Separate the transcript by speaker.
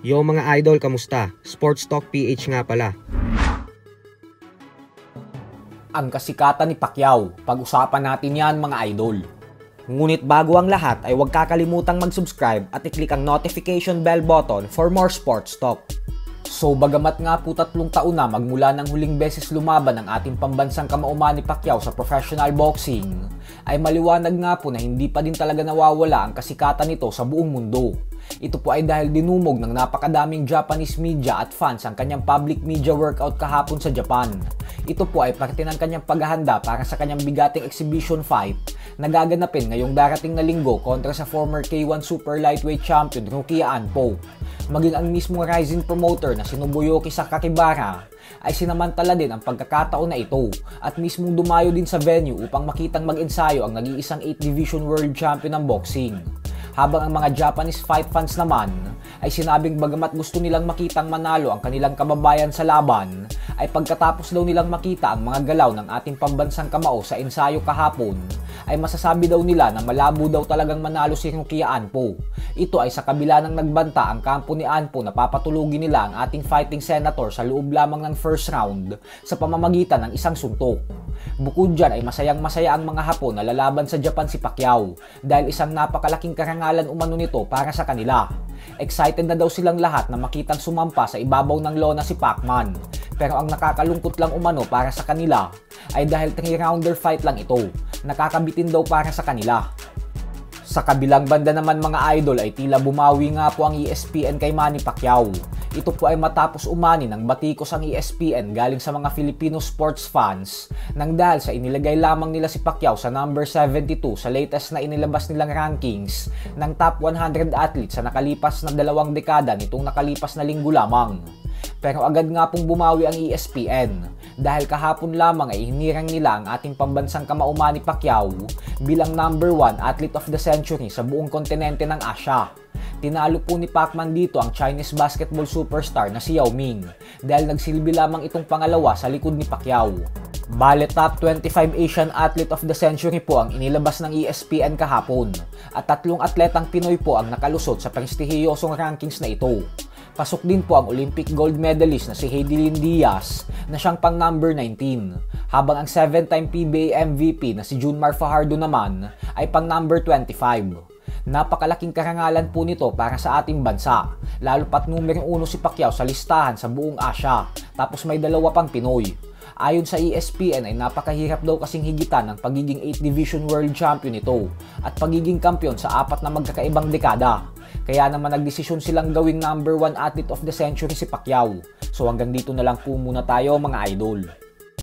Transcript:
Speaker 1: Yo mga idol, kamusta? Sports Talk PH nga pala.
Speaker 2: Ang kasikatan ni Pacquiao, pag-usapan natin yan mga idol. Ngunit bago ang lahat ay huwag kakalimutang mag-subscribe at i-click ang notification bell button for more sports talk. So bagamat nga po 3 taon na magmula ng huling beses lumaban ang ating pambansang kamauman ni Pacquiao sa professional boxing, ay maliwanag nga po na hindi pa din talaga nawawala ang kasikatan nito sa buong mundo. Ito po ay dahil dinumog ng napakadaming Japanese media at fans ang kanyang public media workout kahapon sa Japan. Ito po ay parte ng kanyang paghahanda para sa kanyang bigating exhibition fight na gaganapin ngayong darating na linggo kontra sa former K1 Super Lightweight Champion Rukia Anpo. Maging ang mismong rising promoter na si Nobuyuki Sakakibara ay sinamantala din ang pagkakataon na ito at mismong dumayo din sa venue upang makitang mag-ensayo ang nag-iisang 8 Division World Champion ng boxing. Habang ang mga Japanese fight fans naman ay sinabing bagamat gusto nilang makitang manalo ang kanilang kababayan sa laban, ay pagkatapos daw nilang makita ang mga galaw ng ating pambansang kamao sa ensayo kahapon, ay masasabi daw nila na malabo daw talagang manalo si Rukia Anpo. Ito ay sa kabila ng nagbanta ang kampo ni Anpo na papatulugin nila ang ating fighting senator sa loob lamang ng first round sa pamamagitan ng isang suntok. Bukod dyan ay masayang-masaya ang mga Hapon na lalaban sa Japan si Pacquiao dahil isang napakalaking karangalan umano nito para sa kanila. Excited na daw silang lahat na makitang sumampa sa ibabaw ng lona si Pacman. Pero ang nakakalungkot lang umano para sa kanila ay dahil 3-rounder fight lang ito, nakakabitin daw para sa kanila. Sa kabilang banda naman mga idol ay tila bumawi nga po ang ESPN kay Manny Pacquiao. Ito po ay matapos umani ng batikos ang ESPN galing sa mga Filipino sports fans nang dahil sa inilagay lamang nila si Pacquiao sa number 72 sa latest na inilabas nilang rankings ng top 100 athletes sa nakalipas na 2 dekada nitong nakalipas na linggo lamang. Pero agad nga pong bumawi ang ESPN dahil kahapon lamang ay hinirang nila ang ating pambansang kamauman ni Pacquiao bilang number 1 athlete of the century sa buong kontinente ng Asia. Tinalo po ni Pacman dito ang Chinese basketball superstar na si Yao Ming dahil nagsilbi lamang itong pangalawa sa likod ni Pacquiao. Bale top 25 Asian Athlete of the Century po ang inilabas ng ESPN kahapon at 3 atletang Pinoy po ang nakalusot sa prestihiyosong rankings na ito. Pasok din po ang Olympic gold medalist na si Heidelin Diaz na siyang pang number 19, habang ang 7-time PBA MVP na si Junmar Fajardo naman ay pang number 25. Napakalaking karangalan po nito para sa ating bansa, lalo pat numero 1 si Pacquiao sa listahan sa buong Asia, tapos may 2 pang Pinoy. Ayon sa ESPN ay napakahirap daw kasing higitan ng pagiging 8 Division World Champion nito at pagiging kampiyon sa 4 na magkakaibang dekada. Kaya naman nagdesisyon silang gawing number 1 athlete of the century si Pacquiao. So hanggang dito na lang po muna tayo mga idol.